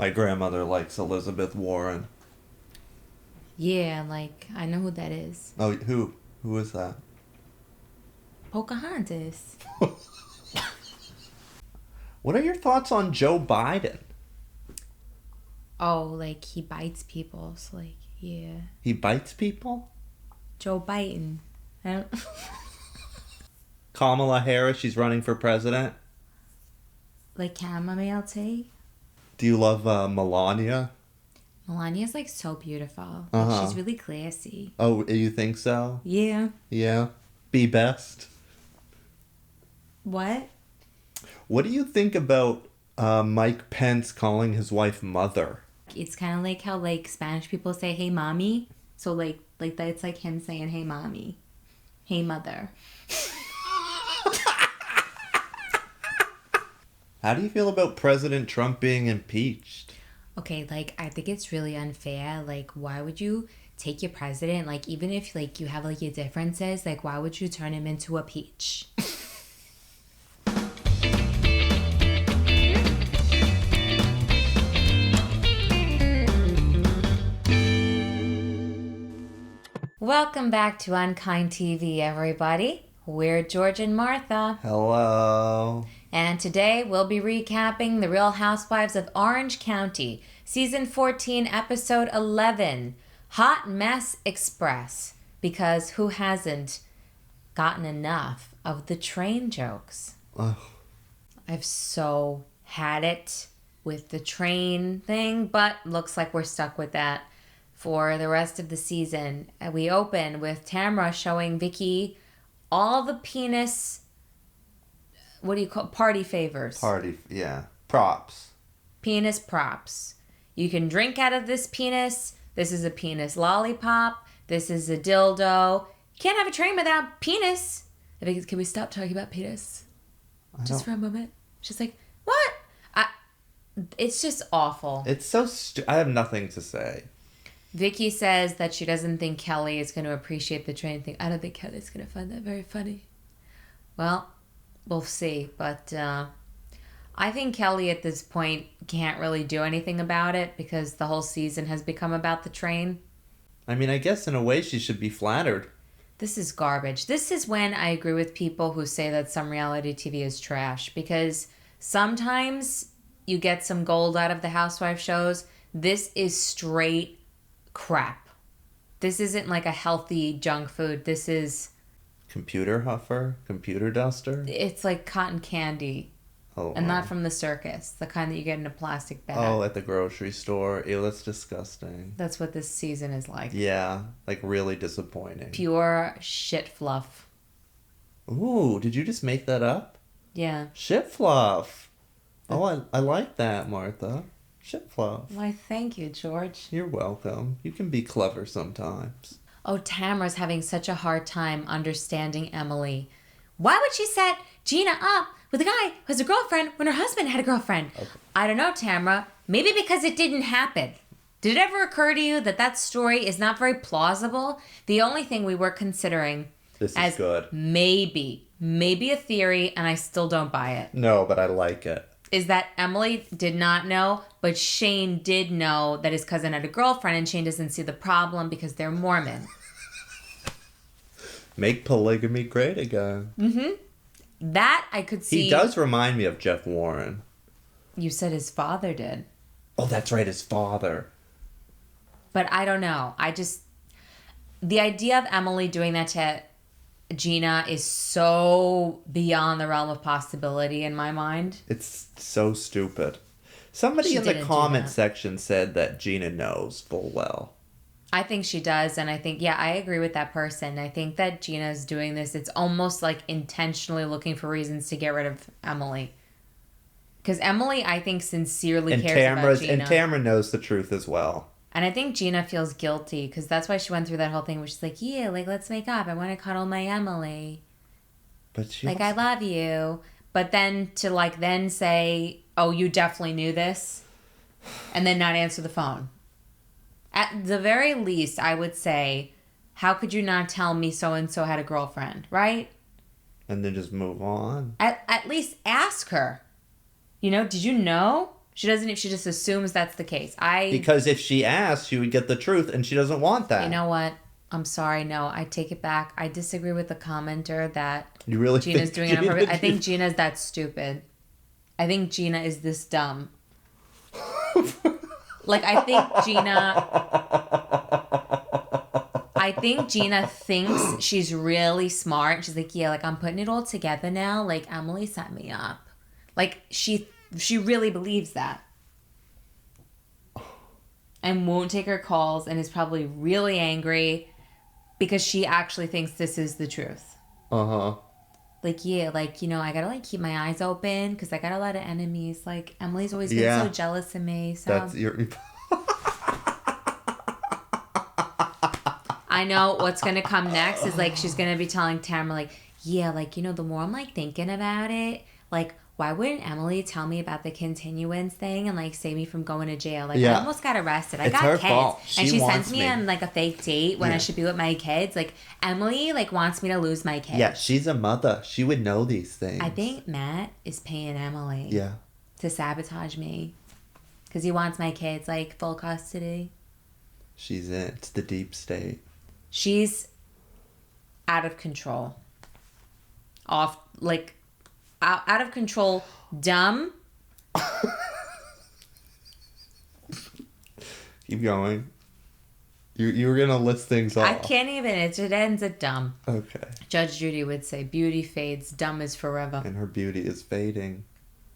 My grandmother likes Elizabeth Warren. Yeah, I know who that is. Oh, who? Who is that? Pocahontas. What are your thoughts on Joe Biden? Oh, he bites people. So, yeah. He bites people? Joe Biden. I don't... Kamala Harris, she's running for president. chamomile tea? Do you love Melania? Melania's, so beautiful. She's really classy. Oh, you think so? Yeah. Yeah. Be best. What? What do you think about Mike Pence calling his wife mother? It's kind of like how, Spanish people say, hey, mommy. So, that it's like him saying, hey, mommy. Hey, mother. How do you feel about President Trump being impeached? Okay, I think it's really unfair. Why would you take your president? Even if, you have, your differences, why would you turn him into a peach? Welcome back to UnKind TV, everybody. We're George and Martha. Hello. And today we'll be recapping The Real Housewives of Orange County, Season 14, Episode 11, Hot Mess Express. Because who hasn't gotten enough of the train jokes? Ugh. I've so had it with the train thing, but looks like we're stuck with that for the rest of the season. We open with Tamra showing Vicky all the penis, party favors. Props. Penis props. You can drink out of this penis. This is a penis lollipop. This is a dildo. You can't have a train without penis. Can we stop talking about penis? Just for a moment. She's like, what? It's just awful. It's so I have nothing to say. Vicky says that she doesn't think Kelly is going to appreciate the train thing. I don't think Kelly's going to find that very funny. Well, we'll see. But I think Kelly at this point can't really do anything about it because the whole season has become about the train. I mean, I guess in a way she should be flattered. This is garbage. This is when I agree with people who say that some reality TV is trash because sometimes you get some gold out of the housewife shows. This is straight crap. This isn't a healthy junk food. This is computer huffer, computer duster. It's like cotton candy. Oh, and not from the circus, the kind that you get in a plastic bag. Oh, at the grocery store. Ew, that's disgusting. That's what this season is like. Yeah, really disappointing. Pure shit fluff. Ooh, did you just make that up? Yeah. Shit fluff. Oh, I like that, Martha. Shit fluff. Why, thank you, George. You're welcome. You can be clever sometimes. Oh, Tamra's having such a hard time understanding Emily. Why would she set Gina up with a guy who has a girlfriend when her husband had a girlfriend? Okay. I don't know, Tamra. Maybe because it didn't happen. Did it ever occur to you that story is not very plausible? The only thing we were considering this is good. Maybe a theory, and I still don't buy it. No, but I like it. Is that Emily did not know, but Shane did know that his cousin had a girlfriend, and Shane doesn't see the problem because they're Mormon. Make polygamy great again. Mm-hmm. That I could see. He does remind me of Jeff Warren. You said his father did. Oh, that's right, his father. But I don't know. The idea of Emily doing that to Gina is so beyond the realm of possibility in my mind. It's so stupid. Somebody in the comment section said that Gina knows full well. I think she does, and I think, yeah, I agree with that person. I think that Gina's doing this. It's almost like intentionally looking for reasons to get rid of Emily. Because Emily, I think, sincerely cares about Gina. And Tamra knows the truth as well. And I think Gina feels guilty, because that's why she went through that whole thing where she's like, yeah, let's make up. I want to cuddle my Emily. But she I love you. But then to, then say, oh, you definitely knew this, and then not answer the phone. At the very least, I would say, how could you not tell me so-and-so had a girlfriend, right? And then just move on. At least ask her. Did you know She doesn't. She just assumes that's the case. Because if she asked, she would get the truth, and she doesn't want that. You know what? I'm sorry. No, I take it back. I disagree with the commenter that you really Gina's doing it on purpose. I think Gina's that stupid. I think Gina is this dumb. Like, I think Gina thinks she's really smart. She's like, yeah, like, I'm putting it all together now. Like, Emily set me up. Like, she really believes that. And won't take her calls and is probably really angry because she actually thinks this is the truth. Uh-huh. Like, yeah, like, you know, I gotta, like, keep my eyes open because I got a lot of enemies. Like, Emily's always been so jealous of me, so... That's your... I know what's gonna come next is, like, she's gonna be telling Tamra, like, yeah, like, you know, the more I'm, like, thinking about it, like, why wouldn't Emily tell me about the continuance thing and, like, save me from going to jail? Like, I almost got arrested. I got her kids. fault. And she sends me on, like, a fake date when I should be with my kids. Like, Emily, like, wants me to lose my kids. Yeah, she's a mother. She would know these things. I think Matt is paying Emily to sabotage me because he wants my kids, like, full custody. She's in. It's the deep state. She's out of control. Out of control, dumb. Keep going. You were gonna list things off. I can't even. It ends at dumb. Okay. Judge Judy would say, "Beauty fades, dumb is forever." And her beauty is fading.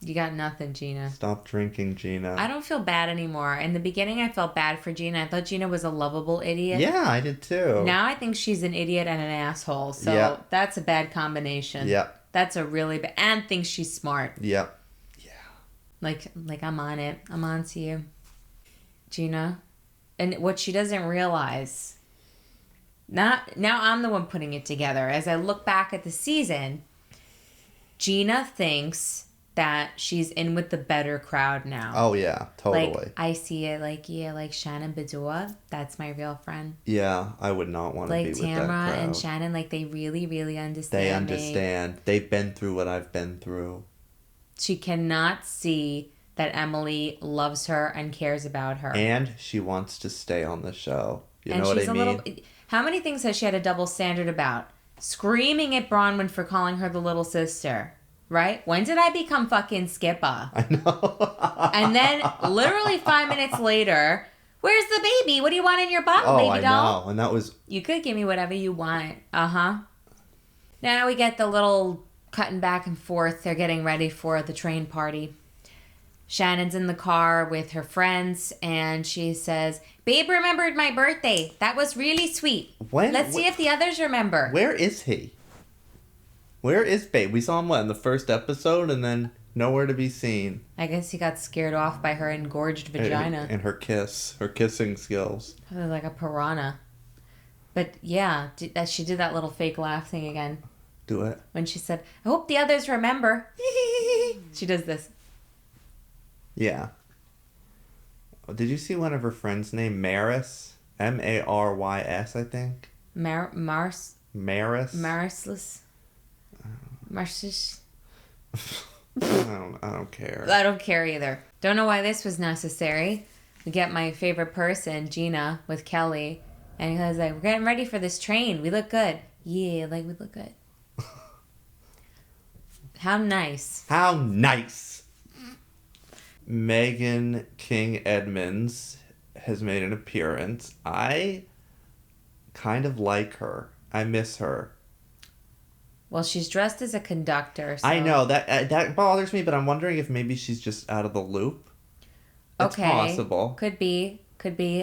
You got nothing, Gina. Stop drinking, Gina. I don't feel bad anymore. In the beginning, I felt bad for Gina. I thought Gina was a lovable idiot. Yeah, I did too. Now I think she's an idiot and an asshole. So that's a bad combination. Yep. That's a really bad... And thinks she's smart. Yep. Yeah. Like I'm on it. I'm on to you. Gina. And what she doesn't realize... Now I'm the one putting it together. As I look back at the season, Gina thinks that she's in with the better crowd now. Oh, yeah. Totally. Like, I see it like, yeah, like Shannon Bedua. That's my real friend. Yeah, I would not want to be with that crowd. Like Tamra and Shannon, like, they really, really understand They understand. They've been through what I've been through. She cannot see that Emily loves her and cares about her. And she wants to stay on the show. You know what I mean? How many things has she had a double standard about? Screaming at Braunwyn for calling her the little sister. Right? When did I become fucking Skipper? I know. And then, literally 5 minutes later, where's the baby? What do you want in your bottle, baby doll? I know. And that was... You could give me whatever you want. Uh-huh. Now we get the little cutting back and forth. They're getting ready for the train party. Shannon's in the car with her friends, and she says, "Babe remembered my birthday. That was really sweet. Let's see if the others remember." Where is he? Where is Babe? We saw him, in the first episode, and then nowhere to be seen. I guess he got scared off by her engorged vagina. And her kissing skills. Probably like a piranha. But yeah, she did that little fake laugh thing again. Do it. When she said, "I hope the others remember." She does this. Yeah. Did you see one of her friends named Maris? Marys, I think. Maris? Marisless? Marcish? I don't care. I don't care either. Don't know why this was necessary. We get my favorite person, Gina, with Kelly. And he was like, "We're getting ready for this train. We look good." Yeah, like, we look good. How nice. How nice. Megan King Edmonds has made an appearance. I kind of like her. I miss her. Well, she's dressed as a conductor. So... I know that bothers me, but I'm wondering if maybe she's just out of the loop. It's possible. Could be.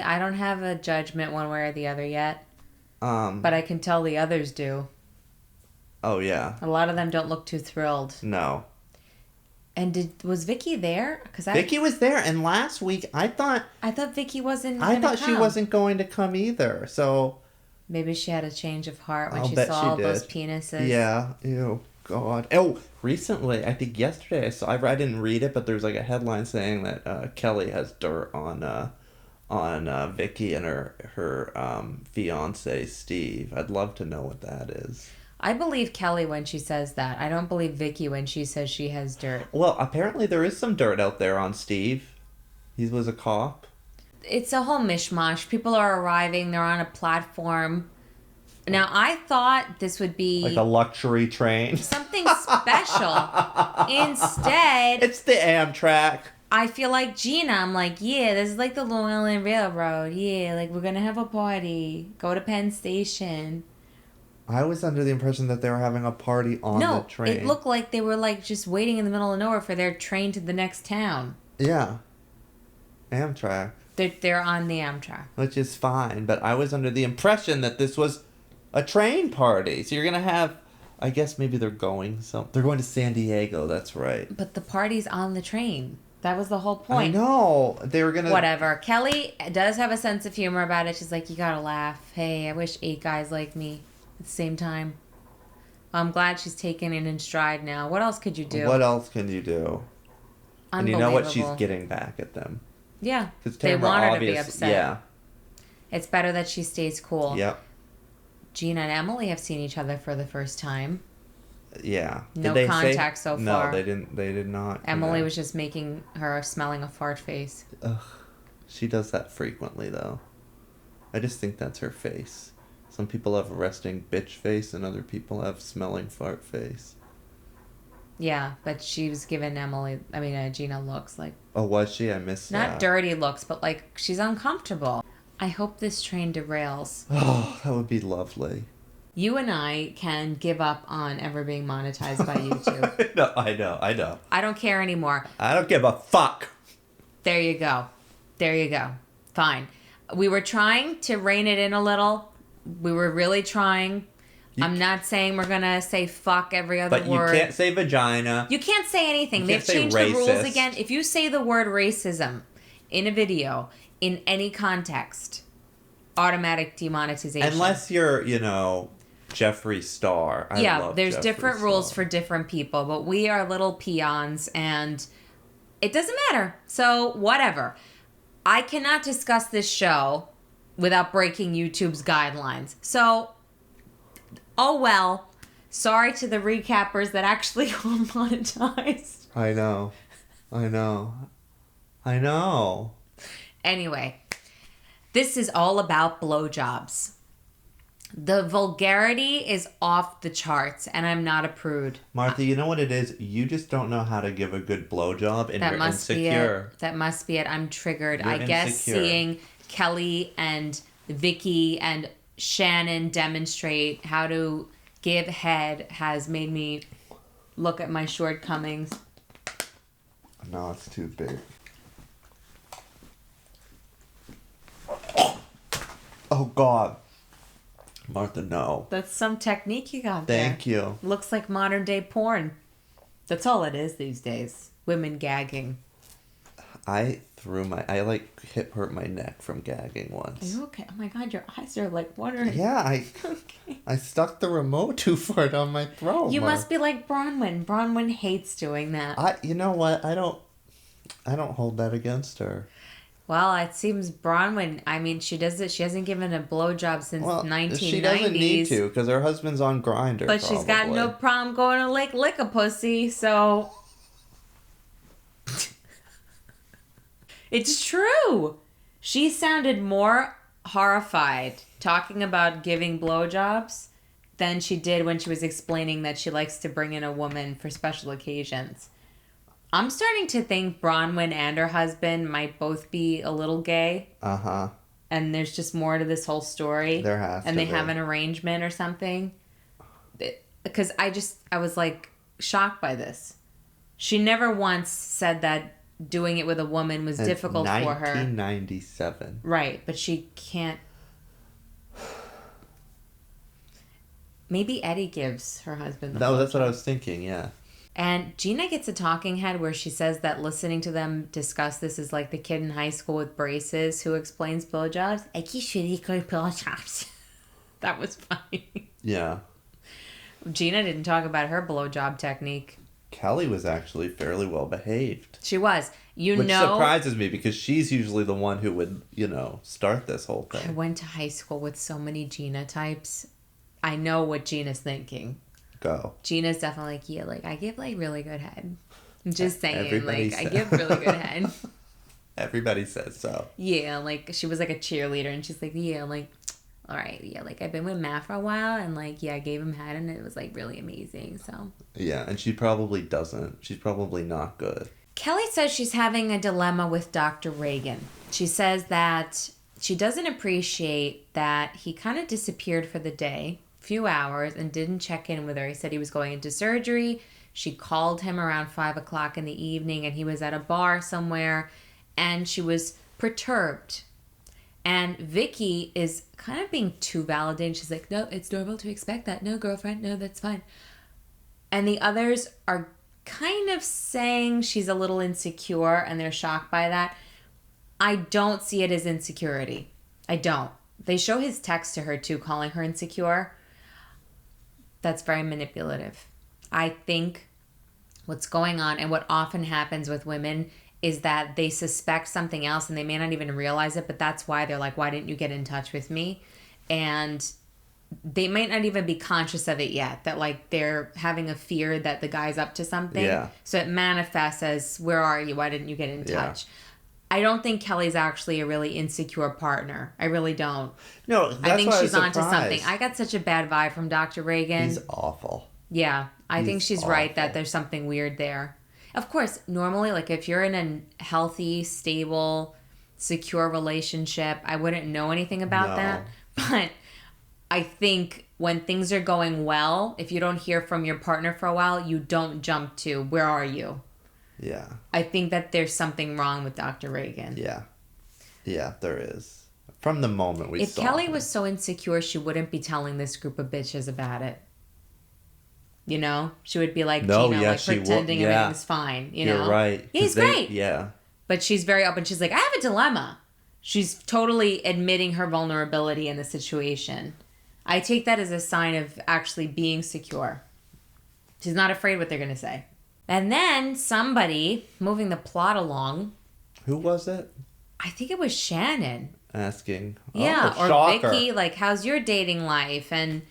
I don't have a judgment one way or the other yet. But I can tell the others do. Oh yeah. A lot of them don't look too thrilled. No. And was Vicky there? Vicky was there, and last week I thought Vicky wasn't. I thought she wasn't going to come either. So maybe she had a change of heart when she saw all those penises. Yeah. Ew. God. Oh, recently, I think yesterday I didn't read it, but there's like a headline saying that Kelly has dirt on Vicky and her fiance Steve. I'd love to know what that is. I believe Kelly when she says that. I don't believe Vicky when she says she has dirt. Well, apparently there is some dirt out there on Steve. He was a cop. It's a whole mishmash. People are arriving. They're on a platform. Now, I thought this would be... Like a luxury train. something special. Instead... It's the Amtrak. I feel like Gina. I'm like, yeah, this is like the Long Island Railroad. Yeah, like we're going to have a party. Go to Penn Station. I was under the impression that they were having a party on the train. It looked like they were like just waiting in the middle of nowhere for their train to the next town. Yeah. Amtrak. They're on the Amtrak. Which is fine, but I was under the impression that this was a train party. So you're going to have, I guess maybe they're going to San Diego, that's right. But the party's on the train. That was the whole point. I know. They were going to... Whatever. Kelly does have a sense of humor about it. She's like, you gotta laugh. Hey, I wish 8 guys like me at the same time. Well, I'm glad she's taking it in stride now. What else could you do? What else can you do? And you know what? She's getting back at them. Yeah. Because they want her to be upset. Yeah. It's better that she stays cool. Yep. Gina and Emily have seen each other for the first time. Yeah. No contact so far. No, they didn't. They did not. Emily was just making her smelling a fart face. Ugh. She does that frequently, though. I just think that's her face. Some people have resting bitch face, and other people have smelling fart face. Yeah, but she was giving Gina looks like... Oh, was she? I missed that. Not dirty looks, but like she's uncomfortable. I hope this train derails. Oh, that would be lovely. You and I can give up on ever being monetized by YouTube. No, I know. I don't care anymore. I don't give a fuck. There you go. Fine. We were trying to rein it in a little. We were really trying. I'm not saying we're going to say fuck every other word. But you can't say vagina. You can't say anything. They've changed the rules again. If you say the word racism in a video, in any context, automatic demonetization. Unless you're, Jeffree Star. There's different rules for different people, but we are little peons and it doesn't matter. So, whatever. I cannot discuss this show without breaking YouTube's guidelines. So, oh well. Sorry to the recappers that actually are monetized. I know. Anyway, this is all about blowjobs. The vulgarity is off the charts, and I'm not a prude. Martha, you know what it is? You just don't know how to give a good blowjob, and you're insecure. That must be it. I'm triggered. I guess seeing Kelly and Vicky and Shannon demonstrate how to give head has made me look at my shortcomings. No, it's too big. Oh, God. Martha, no. That's some technique you got there. Thank you. Looks like modern day porn. That's all it is these days. Women gagging. I hurt my neck from gagging once. Are you okay? Oh my God, your eyes are like watering. Yeah, I stuck the remote too far down my throat. You must be like Braunwyn. Braunwyn hates doing that. You know what? I don't hold that against her. Well, it seems Braunwyn, she does it. She hasn't given a blowjob since 1990s. She doesn't need to because her husband's on Grindr. But she's got no problem going to lick a pussy, so... It's true. She sounded more horrified talking about giving blowjobs than she did when she was explaining that she likes to bring in a woman for special occasions. I'm starting to think Braunwyn and her husband might both be a little gay. Uh-huh. And there's just more to this whole story. There has to be. And they have an arrangement or something. Because I was like shocked by this. She never once said that doing it with a woman was difficult for her. 1997. Right, but she can't. Maybe Eddie gives her husband the No, that's what I was thinking, yeah. And Gina gets a talking head where she says that listening to them discuss this is like the kid in high school with braces who explains blowjobs. I keep really good blowjobs. That was funny. Yeah. Gina didn't talk about her blowjob technique. Kelly was actually fairly well behaved. She was. Which surprises me because she's usually the one who would, start this whole thing. I went to high school with so many Gina types. I know what Gina's thinking. Go. Gina's definitely like, yeah, like, I give, like, really good head. I'm just saying, Everybody like, I give really good head. Everybody says so. Yeah, like, she was, like, a cheerleader, and she's like, yeah, like, all right, yeah, like, I've been with Matt for a while, and, like, yeah, I gave him head, and it was, like, really amazing, so. Yeah, and she probably doesn't. She's probably not good. Kelly says she's having a dilemma with Dr. Reagan. She says that she doesn't appreciate that he kind of disappeared for the day, few hours, and didn't check in with her. He said he was going into surgery. She called him around 5 o'clock in the evening, and he was at a bar somewhere, and she was perturbed. And Vicky is kind of being too validating. She's like, no, it's normal to expect that. No, girlfriend, no, that's fine. And the others are kind of saying she's a little insecure, and they're shocked by that. I don't see it as insecurity. I don't. They show his text to her, too, calling her insecure. That's very manipulative. I think what's going on, and what often happens with women, is that they suspect something else and they may not even realize it, but that's why they're like, why didn't you get in touch with me? And they might not even be conscious of it yet, that like they're having a fear that the guy's up to something. Yeah. So it manifests as, where are you? Why didn't you get in touch? I don't think Kelly's actually a really insecure partner. I really don't. No, that's I think why she's I was onto surprised. something. I got such a bad vibe from Dr. Reagan. He's awful. Yeah, I think she's right awful. that there's something weird there. Of course, normally, like if you're in a healthy, stable, secure relationship, I wouldn't know anything about that. But I think when things are going well, if you don't hear from your partner for a while, you don't jump to, where are you? Yeah. I think that there's something wrong with Dr. Reagan. Yeah. Yeah, there is. From the moment we If saw Kelly him. was so insecure, she wouldn't be telling this group of bitches about it. You know? She would be like, No, Gina, yeah, like she pretending would- yeah. everything's fine. You know? You're right. Yeah, he's 'Cause great. Yeah. But she's very open. She's like, I have a dilemma. She's totally admitting her vulnerability in the situation. I take that as a sign of actually being secure. She's not afraid what they're going to say. And then somebody, moving the plot along, Who was it? I think it was Shannon. Asking. Yeah, Oh, or shocker. Vicky, like, how's your dating life? And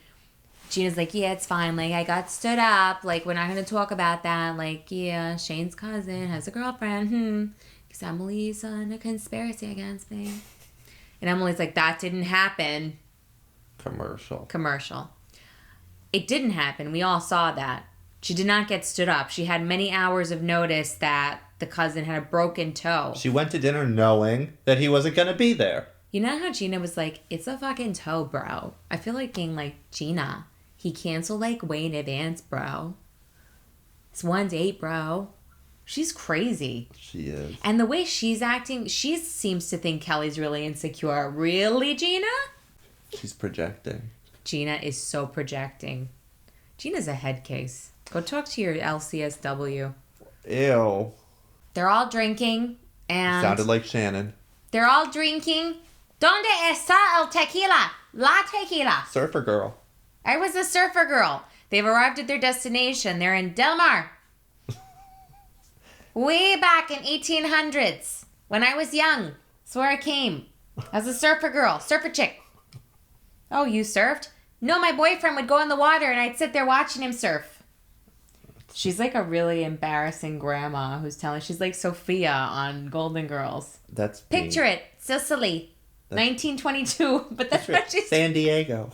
Gina's like, yeah, it's fine. Like, I got stood up. Like, we're not going to talk about that. Like, yeah, Shane's cousin has a girlfriend. Because Emily's on a conspiracy against me. And Emily's like, that didn't happen. Commercial. It didn't happen. We all saw that. She did not get stood up. She had many hours of notice that the cousin had a broken toe. She went to dinner knowing that he wasn't going to be there. You know how Gina was like, it's a fucking toe, bro. I feel like being like, Gina, he canceled like way in advance, bro. It's 1 date, bro. She's crazy. She is. And the way she's acting, she seems to think Kelly's really insecure. Really, Gina? She's projecting. Gina is so projecting. Gina's a head case. Go talk to your LCSW. Ew. They're all drinking, and Sounded like Shannon. they're all drinking. ¿Dónde está el tequila? La tequila. Surfer girl. I was a surfer girl. They've arrived at their destination. They're in Del Mar. Way back in 1800s, when I was young. That's where I came. I was a surfer girl, surfer chick. Oh, you surfed? No, my boyfriend would go in the water and I'd sit there watching him surf. She's like a really embarrassing grandma who's telling, she's like Sophia on Golden Girls. That's Picture it, Sicily, 1922, but that's what she's... San Diego.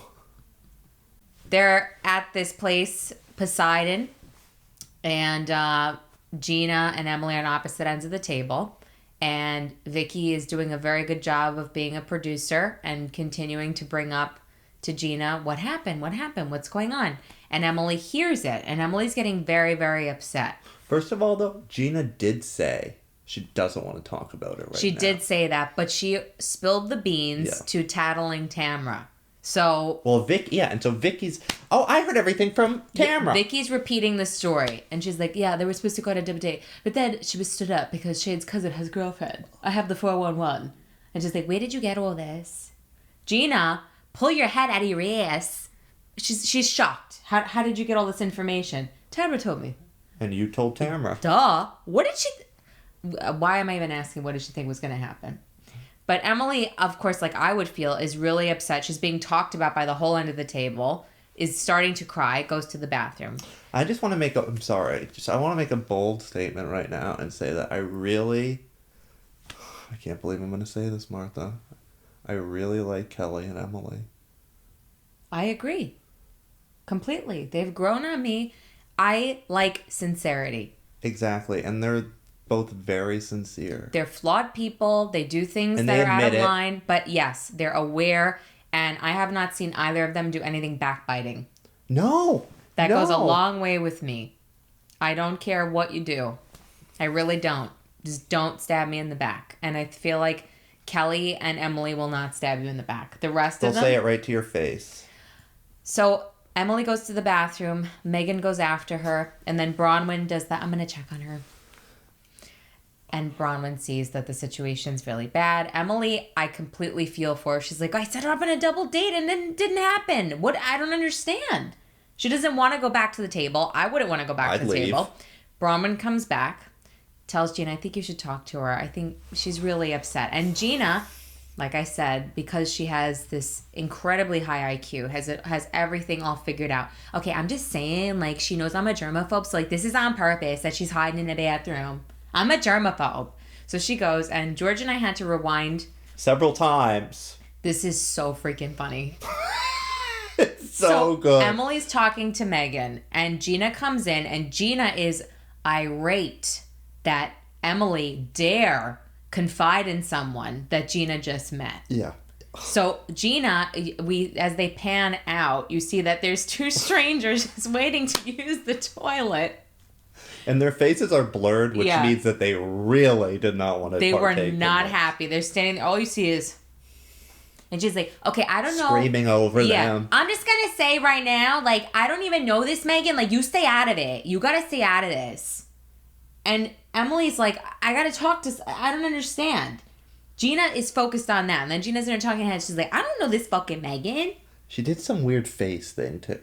They're at this place, Poseidon, and Gina and Emily are on opposite ends of the table, and Vicky is doing a very good job of being a producer and continuing to bring up to Gina, what happened, what's going on? And Emily hears it, and Emily's getting very, very upset. First of all, though, Gina did say she doesn't want to talk about it She now. did say that, but she spilled the beans to tattling Tamra. So... Well, and so Vicky's... Oh, I heard everything from Tamra. Vicky's repeating the story, and she's like, yeah, they were supposed to go on a double date, but then she was stood up because Shane's cousin has a girlfriend. I have the 411. And she's like, where did you get all this? Gina, pull your head out of your ass. She's shocked. How did you get all this information? Tamra told me. And you told Tamra. Duh. What did she... Why am I even asking what did she think was going to happen? But Emily, of course, like I would feel, is really upset. She's being talked about by the whole end of the table. is starting to cry, goes to the bathroom. I just want to make I'm sorry. I want to make a bold statement right now and say that I can't believe I'm going to say this, Martha. I really like Kelly and Emily. I agree. Completely. They've grown on me. I like sincerity. Exactly. And they're both very sincere. They're flawed people. They do things And that they are out of admit it. line. But yes, they're aware. And I have not seen either of them do anything backbiting. No. That No. goes a long way with me. I don't care what you do. I really don't. Just don't stab me in the back. And I feel like Kelly and Emily will not stab you in the back. The rest They'll of them... say it right to your face. So Emily goes to the bathroom. Megan goes after her. And then Braunwyn does that. I'm going to check on her. And Braunwyn sees that the situation's really bad. Emily, I completely feel for her. She's like, I set her up on a double date and then it didn't happen. What? I don't understand. She doesn't want to go back to the table. I wouldn't want to go back to the table. Braunwyn comes back, tells Gina, I think you should talk to her. I think she's really upset. And Gina, like I said, because she has this incredibly high IQ, has everything all figured out. Okay, I'm just saying, like, she knows I'm a germaphobe, so, like, this is on purpose that she's hiding in the bathroom. I'm a germaphobe. So she goes, and George and I had to rewind several times. This is so freaking funny. It's so good. Emily's talking to Megan, and Gina comes in, and Gina is irate that Emily dare confide in someone that Gina just met. Yeah. So Gina, as they pan out, you see that there's two strangers just waiting to use the toilet. And their faces are blurred, which means that they really did not want to They were partake not happy. They're standing there. All you see is... And she's like, okay, I don't know. Screaming over them. I'm just going to say right now, like, I don't even know this, Megan. Like, you stay out of it. You got to stay out of this. And Emily's like, I got to talk to... I don't understand. Gina is focused on that. And then Gina's in her talking head. She's like, I don't know this fucking Megan. She did some weird face thing, too.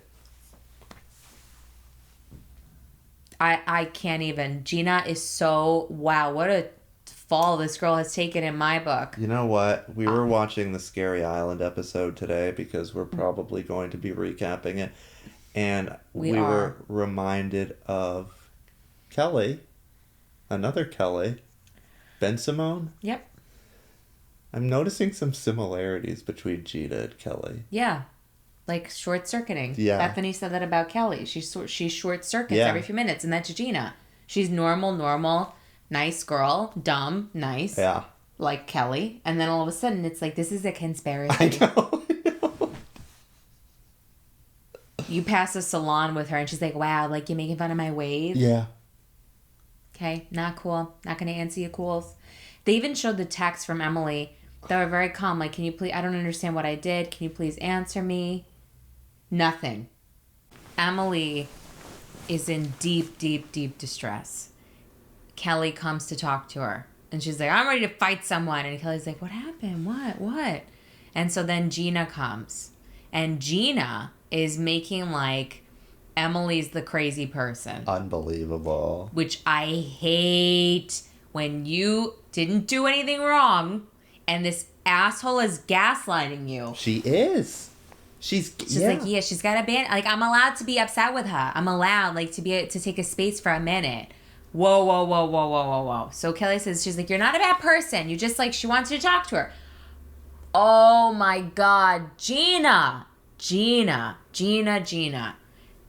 I can't even. Gina is so... Wow, what a fall this girl has taken in my book. You know what? We were watching the Scary Island episode today because we're probably going to be recapping it. And we were reminded of Kelly. Another Kelly. Ben Simone? Yep. I'm noticing some similarities between Gina and Kelly. Yeah. Like short-circuiting. Yeah. Bethany said that about Kelly. She short-circuits every few minutes, and that's Gina. She's normal, nice girl, dumb, nice. Yeah. Like Kelly. And then all of a sudden, it's like, this is a conspiracy. I know. You pass a salon with her, and she's like, wow, like, you're making fun of my waves? Yeah. Okay, not cool. Not going to answer your calls. They even showed the text from Emily that were very calm. Like, can you please... I don't understand what I did. Can you please answer me? Nothing. Emily is in deep, deep, deep distress. Kelly comes to talk to her. And she's like, I'm ready to fight someone. And Kelly's like, what happened? What? And so then Gina comes. And Gina is making like Emily's the crazy person. Unbelievable. Which I hate when you didn't do anything wrong and this asshole is gaslighting you. She is. She's like, yeah, she's got a band. Like, I'm allowed to be upset with her. I'm allowed, like, to take a space for a minute. Whoa. So Kelly says, she's like, you're not a bad person. You just, like, she wants you to talk to her. Oh, my God. Gina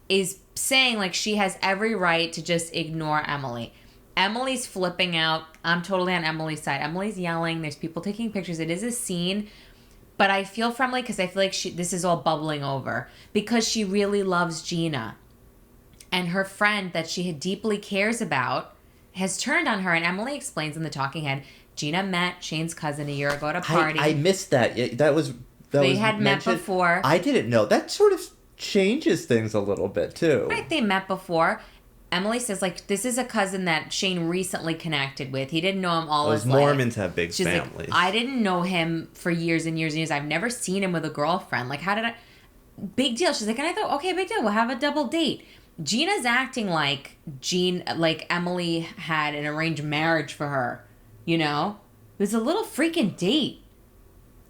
is saying, like, she has every right to just ignore Emily. Emily's flipping out. I'm totally on Emily's side. Emily's yelling. There's people taking pictures. It is a scene. But I feel for Emily because I feel like this is all bubbling over. Because she really loves Gina. And her friend that she deeply cares about has turned on her. And Emily explains in the talking head, Gina met Shane's cousin a year ago at a party. I missed that. They had met before. I didn't know. That sort of changes things a little bit, too. Right, they met before. Emily says, like, this is a cousin that Shane recently connected with. He didn't know him all his life. Mormons have big families. Like, I didn't know him for years and years and years. I've never seen him with a girlfriend. Like, how did I... Big deal. She's like, and I thought, okay, big deal. We'll have a double date. Gina's acting like Emily had an arranged marriage for her. You know? It was a little freaking date.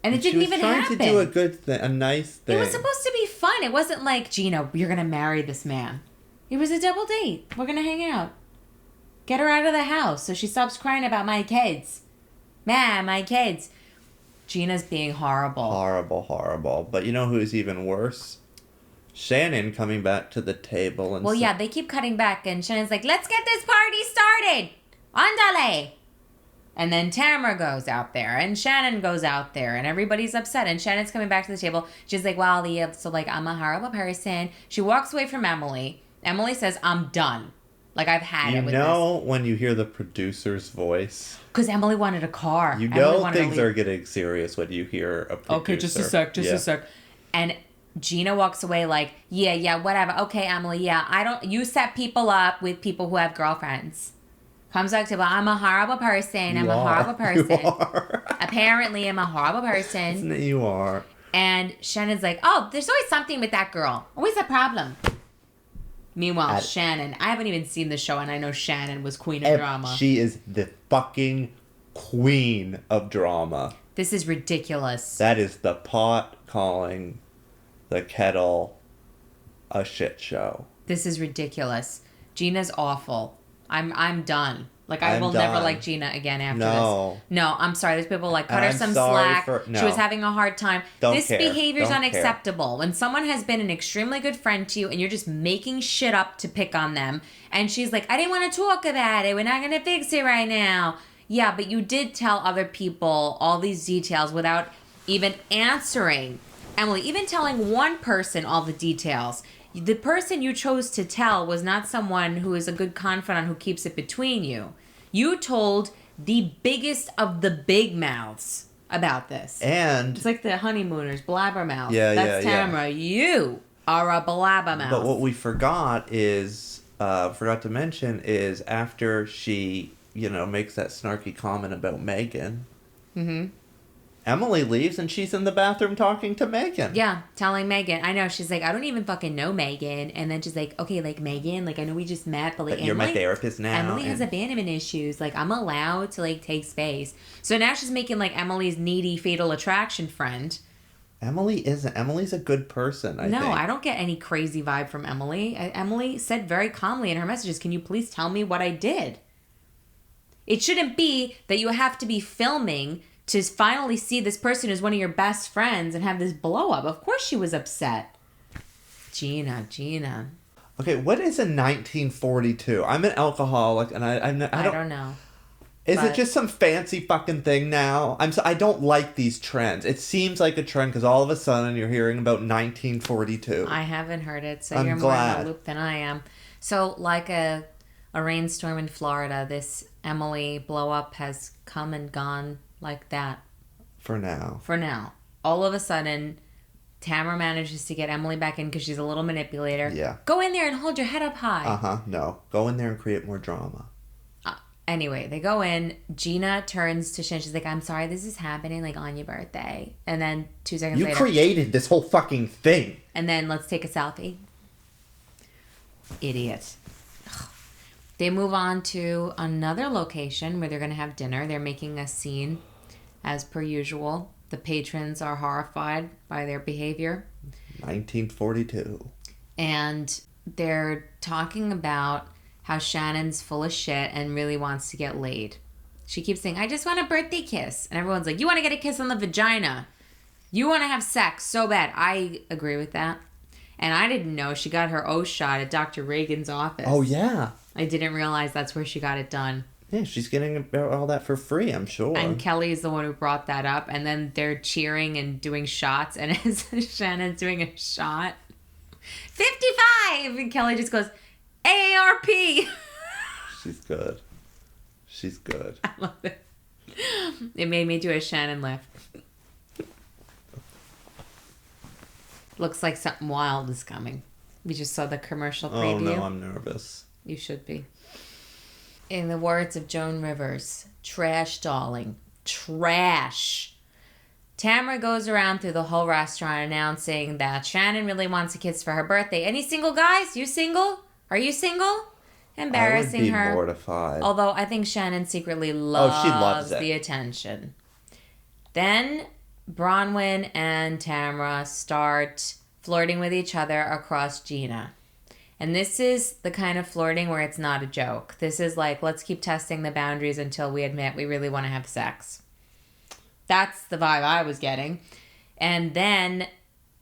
And it didn't even happen. She was trying to do a good thing, a nice thing. It was supposed to be fun. It wasn't like, Gina, you're going to marry this man. It was a double date. We're going to hang out. Get her out of the house so she stops crying about my kids. Man, my kids. Gina's being horrible. Horrible. But you know who's even worse? Shannon coming back to the table. And yeah, they keep cutting back. And Shannon's like, let's get this party started. Andale. And then Tamra goes out there, and Shannon goes out there, and everybody's upset. And Shannon's coming back to the table. She's like, well, so like, I'm a horrible person. She walks away from Emily. Emily says, I'm done. Like, I've had it with this. You know when you hear the producer's voice? Because Emily wanted a car. You know things are getting serious when you hear a producer. Okay, just a sec. And Gina walks away like, yeah, whatever. Okay, Emily, you set people up with people who have girlfriends. Comes back to, well, I'm a horrible person. I'm a horrible person. You are. Apparently, I'm a horrible person. Isn't it you are? And Shannon's like, oh, there's always something with that girl. Always a problem. Meanwhile, Shannon, I haven't even seen the show, and I know Shannon was queen of drama. She is the fucking queen of drama. This is ridiculous. That is the pot calling the kettle a shit show. This is ridiculous. Gina's awful. I'm done. Like, I will never like Gina again after this. No, I'm sorry. There's people like, cut her some slack. She was having a hard time. This behavior is unacceptable. When someone has been an extremely good friend to you and you're just making shit up to pick on them, and she's like, I didn't want to talk about it. We're not going to fix it right now. Yeah, but you did tell other people all these details without even answering. Emily, even telling one person all the details. The person you chose to tell was not someone who is a good confidant who keeps it between you. You told the biggest of the big mouths about this. And it's like the honeymooners, blabbermouth. That's Tamra. Yeah. You are a blabbermouth. But what we forgot to mention is after she, makes that snarky comment about Megan. Mm-hmm. Emily leaves and she's in the bathroom talking to Megan. Yeah, telling Megan. I know. She's like, I don't even fucking know Megan. And then she's like, okay, like Megan, like I know we just met, but like you're my therapist now. Emily has abandonment issues. Like I'm allowed to like take space. So now she's making like Emily's needy fatal attraction friend. Emily isn't. Emily's a good person, I think. No, I don't get any crazy vibe from Emily. Emily said very calmly in her messages, can you please tell me what I did? It shouldn't be that you have to be filming to finally see this person who's one of your best friends and have this blow up. Of course she was upset. Gina. Okay, what is a 1942? I'm an alcoholic and I don't know. Is it just some fancy fucking thing now? I don't like these trends. It seems like a trend because all of a sudden you're hearing about 1942. I haven't heard it, so you're more in the loop than I am. So like a rainstorm in Florida, this Emily blow up has come and gone like that. For now. All of a sudden, Tamra manages to get Emily back in because she's a little manipulator. Yeah. Go in there and hold your head up high. No. Go in there and create more drama. Anyway, they go in. Gina turns to Shan. She's like, I'm sorry this is happening like on your birthday. And then 2 seconds later. You created this whole fucking thing. And then let's take a selfie. Idiot. They move on to another location where they're going to have dinner. They're making a scene as per usual. The patrons are horrified by their behavior. 1942. And they're talking about how Shannon's full of shit and really wants to get laid. She keeps saying, I just want a birthday kiss. And everyone's like, you want to get a kiss on the vagina. You want to have sex so bad. I agree with that. And I didn't know she got her O shot at Dr. Reagan's office. Oh, yeah. I didn't realize that's where she got it done. Yeah, she's getting all that for free, I'm sure. And Kelly's the one who brought that up. And then they're cheering and doing shots. And as Shannon's doing a shot, 55! And Kelly just goes, AARP! She's good. I love it. It made me do a Shannon lift. Looks like something wild is coming. We just saw the commercial preview. Oh, no, I'm nervous. You should be. In the words of Joan Rivers, trash, darling. Trash. Tamra goes around through the whole restaurant announcing that Shannon really wants a kiss for her birthday. Any single guys? You single? Are you single? Embarrassing her. I would be mortified. Although I think Shannon secretly loves she loves it. the attention. Then Braunwyn and Tamra start flirting with each other across Gina. And this is the kind of flirting where it's not a joke. This is like, let's keep testing the boundaries until we admit we really want to have sex. That's the vibe I was getting. And then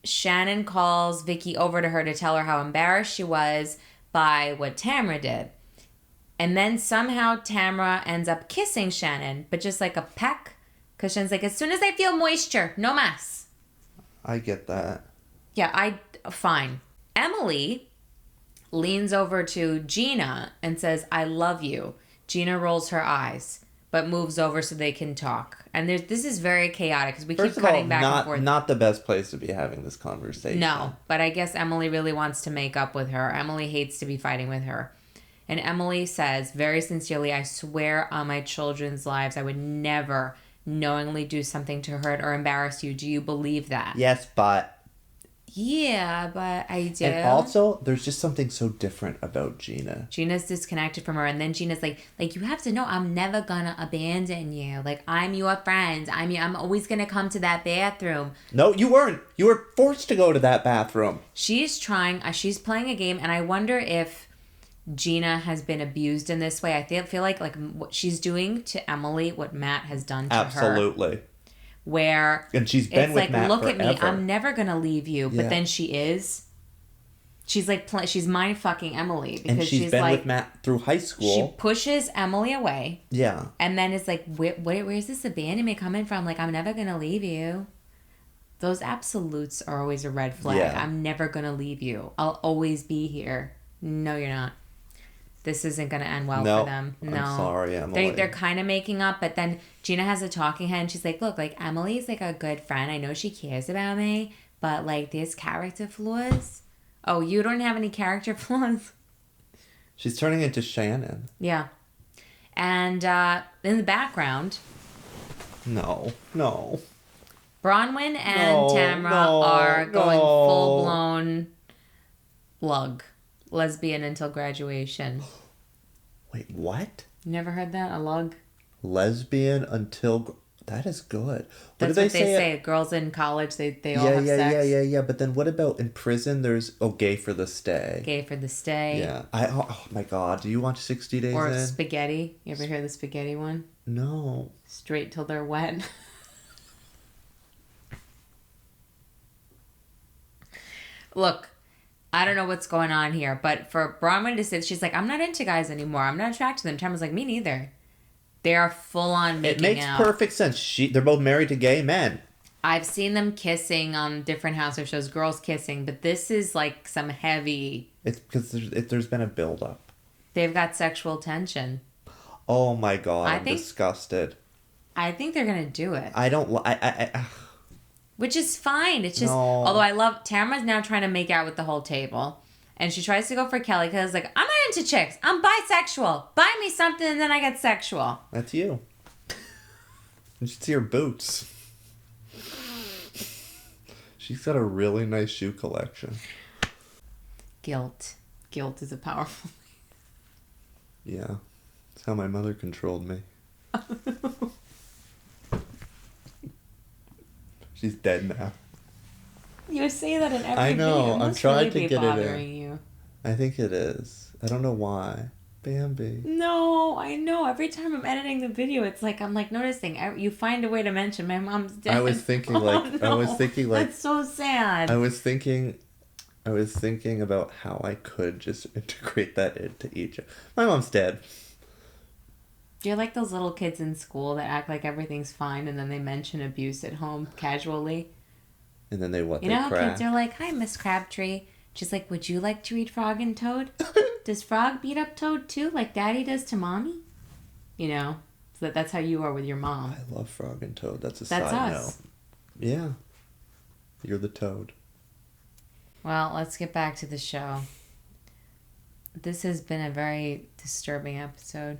Shannon calls Vicky over to her to tell her how embarrassed she was by what Tamra did. And then somehow Tamra ends up kissing Shannon, but just like a peck. Because Shannon's like, as soon as I feel moisture, no mas. I get that. Yeah, fine. Emily leans over to Gina and says, I love you. Gina rolls her eyes, but moves over so they can talk. And this is very chaotic because we keep cutting back and forth. Not the best place to be having this conversation. No, but I guess Emily really wants to make up with her. Emily hates to be fighting with her. And Emily says, very sincerely, I swear on my children's lives, I would never knowingly do something to hurt or embarrass you. Do you believe that? Yes, but... Yeah, but I do. And also, there's just something so different about Gina. Gina's disconnected from her, and then Gina's like, you have to know I'm never gonna abandon you. Like, I'm your friend. I'm always gonna come to that bathroom. No, you weren't. You were forced to go to that bathroom. She's trying, she's playing a game, and I wonder if Gina has been abused in this way. I feel like what she's doing to Emily, what Matt has done to her. Absolutely. Where and she's been with Matt look forever. at me, I'm never gonna leave you. But Yeah. then she is. She's like she's mind fucking Emily because and she's been like, with Matt through high school. She pushes Emily away. Yeah. And then it's like, where's this abandonment coming from? Like, I'm never gonna leave you. Those absolutes are always a red flag. Yeah. I'm never gonna leave you. I'll always be here. No, you're not. This isn't going to end well for them. No. I'm sorry, Emily. They're kind of making up, but then Gina has a talking head, and she's like, look, like, Emily's, like, a good friend. I know she cares about me, but, like, there's character flaws. Oh, you don't have any character flaws? She's turning into Shannon. Yeah. And in the background... No. Braunwyn and Tamra are going full-blown lug. Lesbian until graduation. Wait, what? You never heard that? A lug? Lesbian until... That is good. That's what they say. Girls in college, they all have sex. Yeah. But then what about in prison? There's... gay for the stay. Gay for the stay. Yeah. Oh my God. Do you watch 60 Days Or In? spaghetti. You ever hear the spaghetti one? No. Straight till they're wet. Look, I don't know what's going on here, but for Braunwyn to say, she's like, I'm not into guys anymore. I'm not attracted to them. Tamara's like, me neither. They are full on making out. It makes perfect sense. They're both married to gay men. I've seen them kissing on different Housewives shows, girls kissing, but this is like some heavy... It's because there's been a build-up. They've got sexual tension. Oh my God, I'm disgusted. I think they're going to do it. I don't... Which is fine. It's just... No. Although I love... Tamara's now trying to make out with the whole table. And she tries to go for Kelly because, like, I'm not into chicks. I'm bisexual. Buy me something and then I get sexual. That's you. You should see her boots. She's got a really nice shoe collection. Guilt. Guilt is a powerful thing. Yeah. That's how my mother controlled me. She's dead now. You say that in every I know. video. I'm trying to get it in. You. I think it is. I don't know why. Bambi. No, I know. Every time I'm editing the video, it's like I'm like noticing. You find a way to mention my mom's dead. I was thinking like. That's so sad. I was thinking about how I could just integrate that into each. My mom's dead. You're like those little kids in school that act like everything's fine and then they mention abuse at home casually. And then they You know how kids are like, hi, Miss Crabtree. She's like, would you like to read Frog and Toad? Does Frog beat up Toad too, like Daddy does to Mommy? You know, so that's how you are with your mom. I love Frog and Toad. That's us. note. Yeah. You're the Toad. Well, let's get back to the show. This has been a very disturbing episode.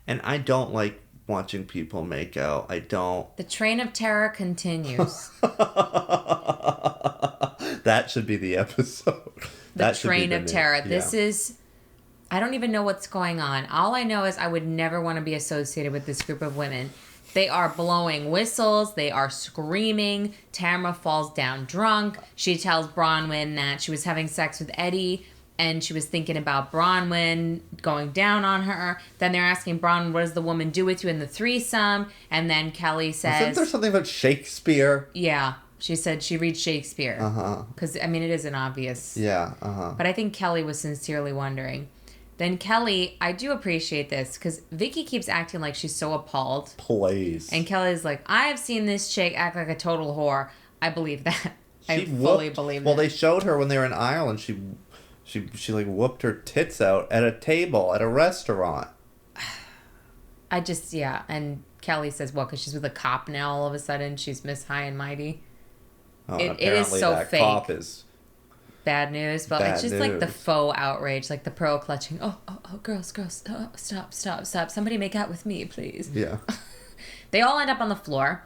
And I don't like watching people make out. I don't. The train of terror continues. That should be the episode. The train of terror. Yeah. This is... I don't even know what's going on. All I know is I would never want to be associated with this group of women. They are blowing whistles. They are screaming. Tamra falls down drunk. She tells Braunwyn that she was having sex with Eddie and she was thinking about Braunwyn going down on her. Then they're asking Braunwyn, what does the woman do with you in the threesome? And then Kelly says... Isn't there something about Shakespeare? Yeah. She said she reads Shakespeare. Uh-huh. Because, I mean, it isn't obvious. Yeah, uh-huh. But I think Kelly was sincerely wondering. Then Kelly, I do appreciate this because Vicky keeps acting like she's so appalled. Please. And Kelly's like, I have seen this chick act like a total whore. I believe that. I fully believe that. Well, they showed her when they were in Ireland. She like whooped her tits out at a table at a restaurant. Yeah. And Kelly says, well, because she's with a cop now all of a sudden. She's Miss High and Mighty. Oh, it is so that fake. Cop is... Bad news, but it's just news. like the faux outrage, like the pearl clutching. Oh, girls, oh, stop. Somebody make out with me, please. Yeah. They all end up on the floor.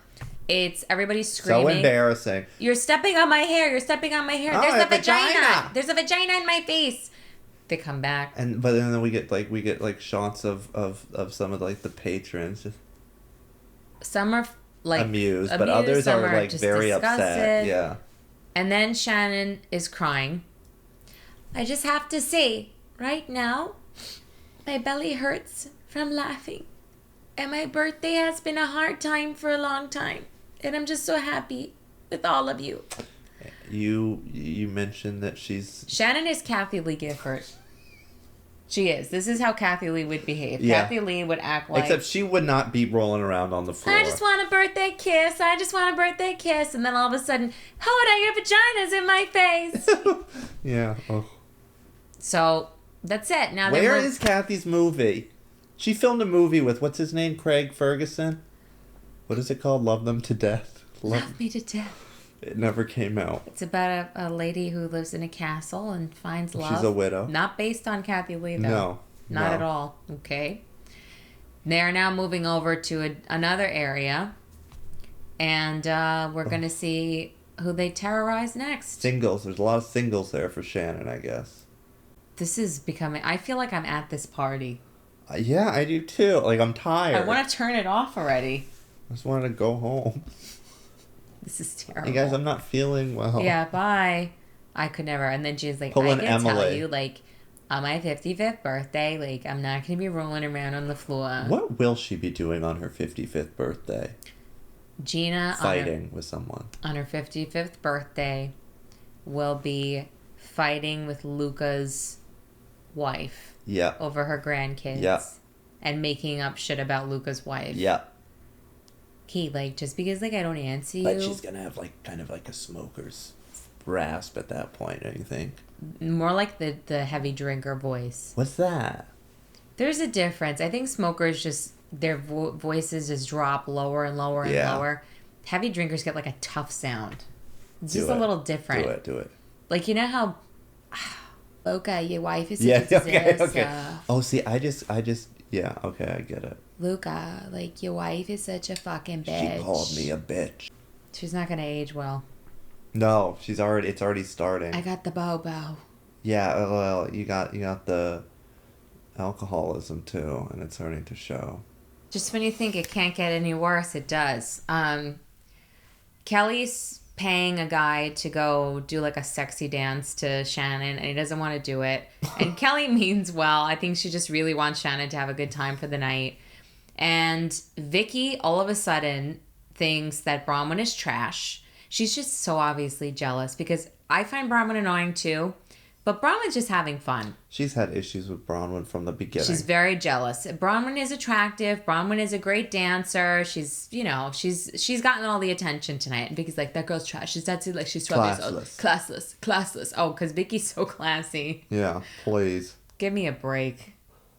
Everybody's screaming. So embarrassing. You're stepping on my hair. There's a vagina. There's a vagina in my face. They come back. But then we get shots of some of like the patrons. Some are like amused, but others are like very disgusted. upset. Yeah. And then Shannon is crying. I just have to say, right now, my belly hurts from laughing. And my birthday has been a hard time for a long time. And I'm just so happy with all of you. You mentioned that she's... Shannon is Kathy Lee Gifford. She is. This is how Kathy Lee would behave. Yeah. Kathy Lee would act like... Except she would not be rolling around on the floor. I just want a birthday kiss. And then all of a sudden, your vagina's in my face. Yeah. Oh. So, that's it. Now Where is Kathy's movie? She filmed a movie with, what's his name? Craig Ferguson? What is it called? Love Them to Death? Love Me to Death. It never came out. It's about a lady who lives in a castle and finds love. She's a widow. Not based on Kathy Lee, though. No. Not at all. Okay. They're now moving over to another area. And we're going to see who they terrorize next. Singles. There's a lot of singles there for Shannon, I guess. This is becoming... I feel like I'm at this party. Yeah, I do too. Like, I'm tired. I want to turn it off already. I just wanted to go home. This is terrible. Hey guys, I'm not feeling well. Yeah, bye. I could never. And then she's like, Pull I an can tell Emily. you, like, on my 55th birthday, like, I'm not going to be rolling around on the floor. What will she be doing on her 55th birthday? Gina, fighting with someone. On her 55th birthday, will be fighting with Luca's wife. Yeah. Over her grandkids. Yeah. And making up shit about Luca's wife. Yeah. Okay, like, just because, like, I don't answer you. But she's gonna have, like, kind of like a smoker's rasp at that point, don't you think? More like the heavy drinker voice. What's that? There's a difference. I think smokers just, their voices just drop lower and lower and lower. Heavy drinkers get, like, a tough sound. It's just a little different. Do it. Like, you know how... Luca, your wife is such a disaster. Okay. Oh, see, I just... Yeah, okay, I get it. Luca, like, your wife is such a fucking bitch. She called me a bitch. She's not gonna age well. No, it's already starting. I got the bobo. Yeah, well, you got the alcoholism too, and it's starting to show. Just when you think it can't get any worse, it does. Kelly's paying a guy to go do like a sexy dance to Shannon, and he doesn't want to do it. And Kelly means well. I think she just really wants Shannon to have a good time for the night. And Vicky all of a sudden thinks that Braunwyn is trash. She's just so obviously jealous because I find Braunwyn annoying too, but Braunwyn's just having fun. She's had issues with Braunwyn from the beginning. She's very jealous. Braunwyn is attractive. Braunwyn is a great dancer. She's gotten all the attention tonight. And Vicky's like, that girl's trash. She's like she's classless. Oh, because Vicky's so classy. Yeah, please. Give me a break.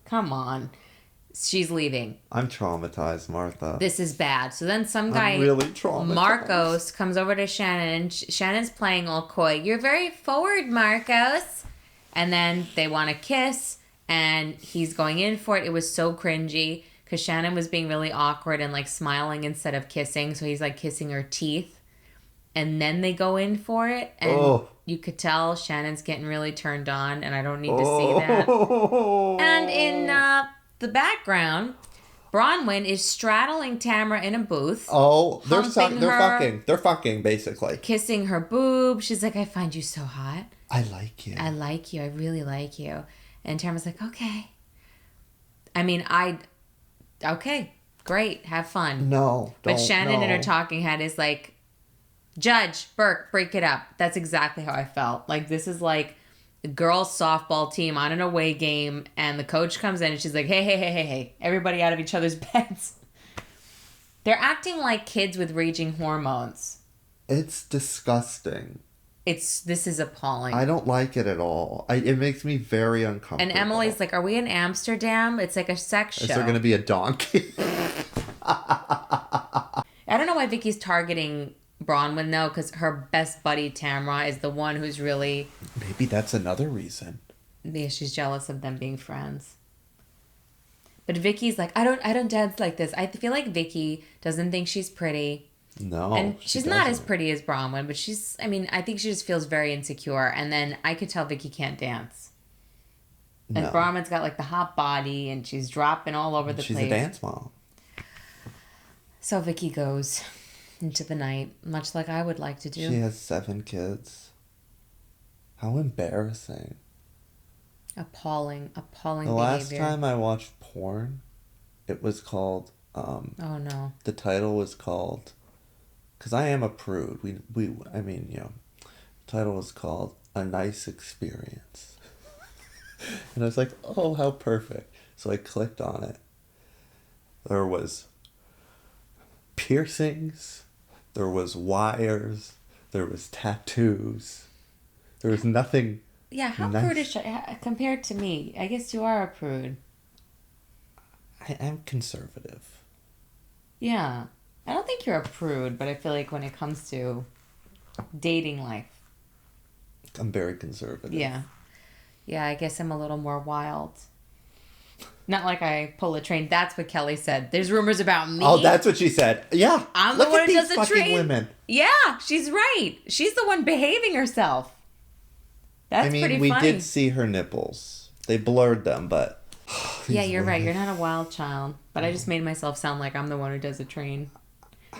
Come on. She's leaving. I'm traumatized, Martha. This is bad. So then some guy, I'm really traumatized. Marcos, comes over to Shannon, and Shannon's playing all coy. You're very forward, Marcos. And then they want to kiss, and he's going in for it. It was so cringy because Shannon was being really awkward and like smiling instead of kissing. So he's like kissing her teeth. And then they go in for it, and you could tell Shannon's getting really turned on, and I don't need to see that. And in... the background, Braunwyn is straddling Tamra in a booth. Oh, they're her, They're fucking, basically. Kissing her boob. She's like, I find you so hot. I like you. I like you. I really like you. And Tamra's like, okay. I mean, okay, great. Have fun. No, don't. But Shannon in her talking head is like, Judge, Burke, break it up. That's exactly how I felt. Like, this is like the girls' softball team on an away game, and the coach comes in and she's like, hey, everybody out of each other's beds. They're acting like kids with raging hormones. It's disgusting. This is appalling. I don't like it at all. It makes me very uncomfortable. And Emily's like, are we in Amsterdam? It's like a sex show. Is there going to be a donkey? I don't know why Vicky's targeting Braunwyn, though, because her best buddy, Tamra, is the one who's really... Maybe that's another reason. Yeah, she's jealous of them being friends. But Vicky's like, I don't dance like this. I feel like Vicky doesn't think she's pretty. No, and she's not as pretty as Braunwyn, but I think she just feels very insecure. And then I could tell Vicky can't dance. And no. Braunwyn's got like the hot body, and she's dropping all over the place. She's a dance mom. So Vicky goes into the night, much like I would like to do. She has 7 kids. How embarrassing. Appalling the behavior. Last time I watched porn, it was called... oh, no. The title was called... Because I am a prude. The title was called A Nice Experience. And I was like, oh, how perfect. So I clicked on it. There was piercings. There was wires. There was tattoos. There was nothing. Yeah, how nice. Prudish compared to me? I guess you are a prude. I am conservative. Yeah. I don't think you're a prude, but I feel like when it comes to dating life. I'm very conservative. Yeah. Yeah, I guess I'm a little more wild. Not like I pull a train. That's what Kelly said. There's rumors about me. Oh, that's what she said. Yeah. I'm the one who does the train. Women. Yeah, she's right. She's the one behaving herself. That's pretty funny. We did see her nipples. They blurred them, but... Yeah, you're right. You're not a wild child. But I just made myself sound like I'm the one who does a train.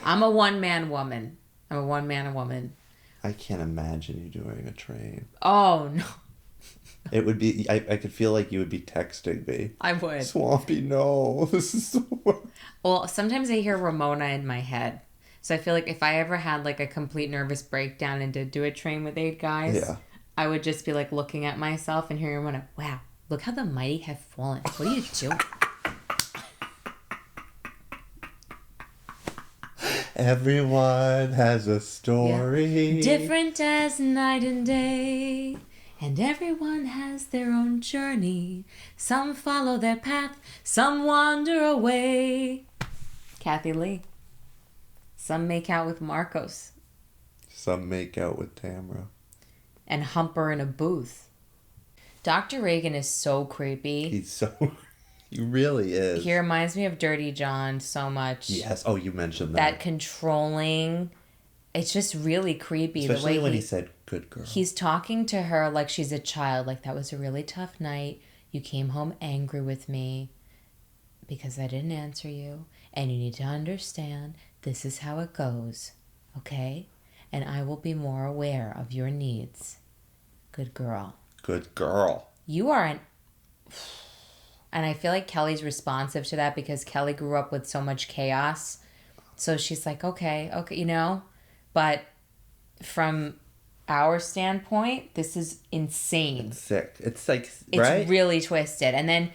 I'm a one-man woman. I can't imagine you doing a train. Oh, no. It would be... I could feel like you would be texting me. I would. Swampy, no. This is the worst. Well, sometimes I hear Ramona in my head. So I feel like if I ever had like a complete nervous breakdown and did do a train with 8 guys, yeah. I would just be like looking at myself and hearing Ramona, wow, look how the mighty have fallen. What are you doing? Everyone has a story. Yeah. Different as night and day. And everyone has their own journey. Some follow their path. Some wander away. Kathy Lee. Some make out with Marcos. Some make out with Tamra. And hump her in a booth. Dr. Reagan is so creepy. He's so... He really is. He reminds me of Dirty John so much. Yes. Oh, you mentioned that. That controlling... It's just really creepy. Especially the way when he said, good girl. He's talking to her like she's a child. Like, that was a really tough night. You came home angry with me because I didn't answer you. And you need to understand this is how it goes. Okay? And I will be more aware of your needs. Good girl. Good girl. You are an... And I feel like Kelly's responsive to that because Kelly grew up with so much chaos. So she's like, okay, you know? But from our standpoint, this is insane. It's sick. It's like, right? It's really twisted. And then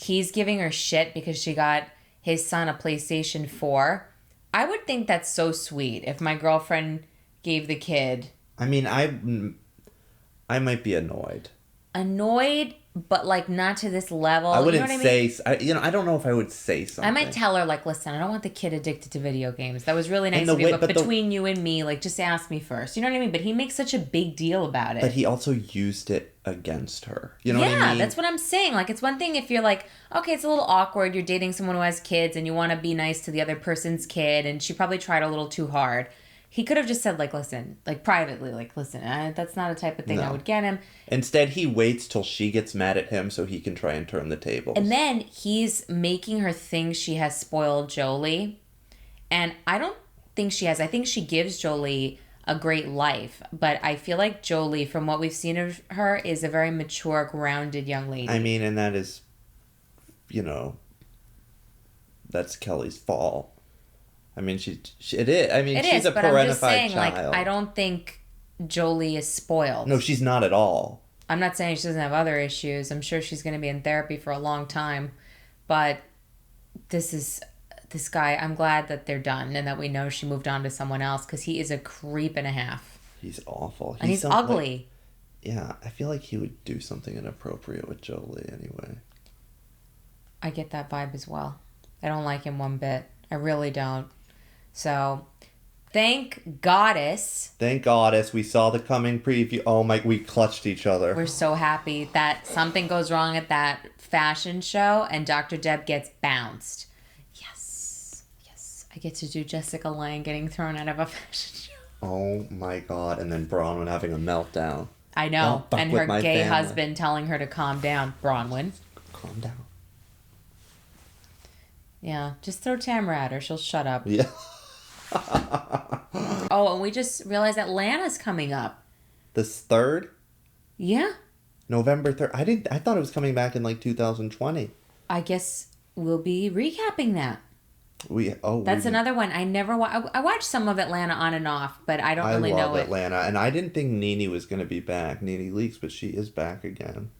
he's giving her shit because she got his son a PlayStation 4. I would think that's so sweet if my girlfriend gave the kid... I mean, I might be annoyed. Annoyed, but like not to this level. I wouldn't say... I don't know if I would say something. I might tell her, like, listen, I don't want the kid addicted to video games. That was really nice of you, but between you and me, like, just ask me first. You know what I mean? But he makes such a big deal about it. But he also used it against her. You know what I mean? Yeah, that's what I'm saying. Like, it's one thing if you're like, okay, it's a little awkward. You're dating someone who has kids and you want to be nice to the other person's kid, and she probably tried a little too hard. He could have just said, like, listen, like, privately, like, listen, that's not a type of thing that would get him. Instead, he waits till she gets mad at him so he can try and turn the tables. And then he's making her think she has spoiled Jolie. And I don't think she has. I think she gives Jolie a great life. But I feel like Jolie, from what we've seen of her, is a very mature, grounded young lady. I mean, and that is, you know, that's Kelly's fault. I mean, it is. I mean, she's a parentified I'm just saying, child. like, I don't think Jolie is spoiled. No, she's not at all. I'm not saying she doesn't have other issues. I'm sure she's going to be in therapy for a long time. But this guy, I'm glad that they're done and that we know she moved on to someone else, because he is a creep and a half. He's awful. And he's ugly. Yeah, I feel like he would do something inappropriate with Jolie anyway. I get that vibe as well. I don't like him one bit. I really don't. So, thank Goddess. Thank Goddess. We saw the coming preview. Oh my, we clutched each other. We're so happy that something goes wrong at that fashion show and Dr. Deb gets bounced. Yes. I get to do Jessica Lange getting thrown out of a fashion show. Oh my God. And then Braunwyn having a meltdown. I know. And her gay family. husband telling her to calm down. Braunwyn. Calm down. Yeah. Just throw Tamra at her. She'll shut up. Yeah. Oh, and we just realized Atlanta's coming up. This 3rd? Yeah. November 3rd. I thought it was coming back in like 2020. I guess we'll be recapping that. That's another one. I never I watched some of Atlanta on and off, but I don't really know it. I love Atlanta, and I didn't think Nene was going to be back. Nene Leakes, but she is back again.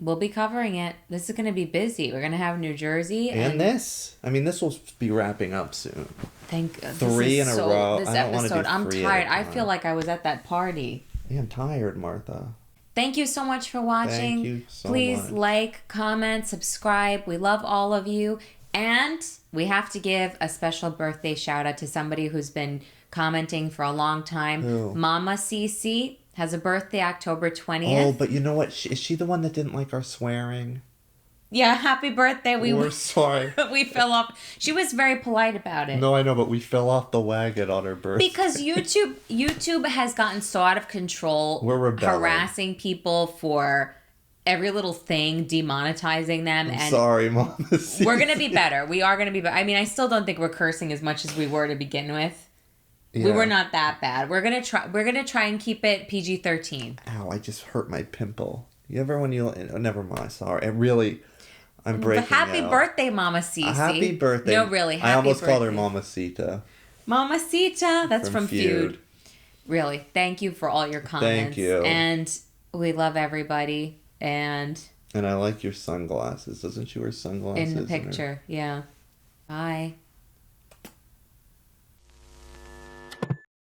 We'll be covering it. This is going to be busy. We're going to have New Jersey. And this. I mean, this will be wrapping up soon. Thank God. 3 in a row. This I don't episode, I'm tired. I time. feel like I was at that party. Yeah, I'm tired, Martha. Thank you so much for watching. Thank you so Please much. like, comment, subscribe. We love all of you. And we have to give a special birthday shout out to somebody who's been commenting for a long time. Who? Mama CC has a birthday October 20th. Oh, but you know what? Is she the one that didn't like our swearing? Yeah, happy birthday. We're sorry. We fell off. She was very polite about it. No, I know, but we fell off the wagon on her birthday. Because YouTube has gotten so out of control. We're rebelling. Harassing people for every little thing, demonetizing them. I'm sorry, Mama. We're going to be better. We are going to be better. I mean, I still don't think we're cursing as much as we were to begin with. Yeah. We were not that bad. We're gonna try and keep it PG-13. Ow! I just hurt my pimple. You ever when you? Oh, never mind. Sorry. I'm breaking. But happy out. birthday, Mama Cece. Happy birthday. No, really. Happy I almost birthday. called her Mamacita. Mamacita. That's from Feud. Really. Thank you for all your comments. Thank you. And we love everybody. And I like your sunglasses. Doesn't she wear sunglasses? In the picture. Yeah. Bye.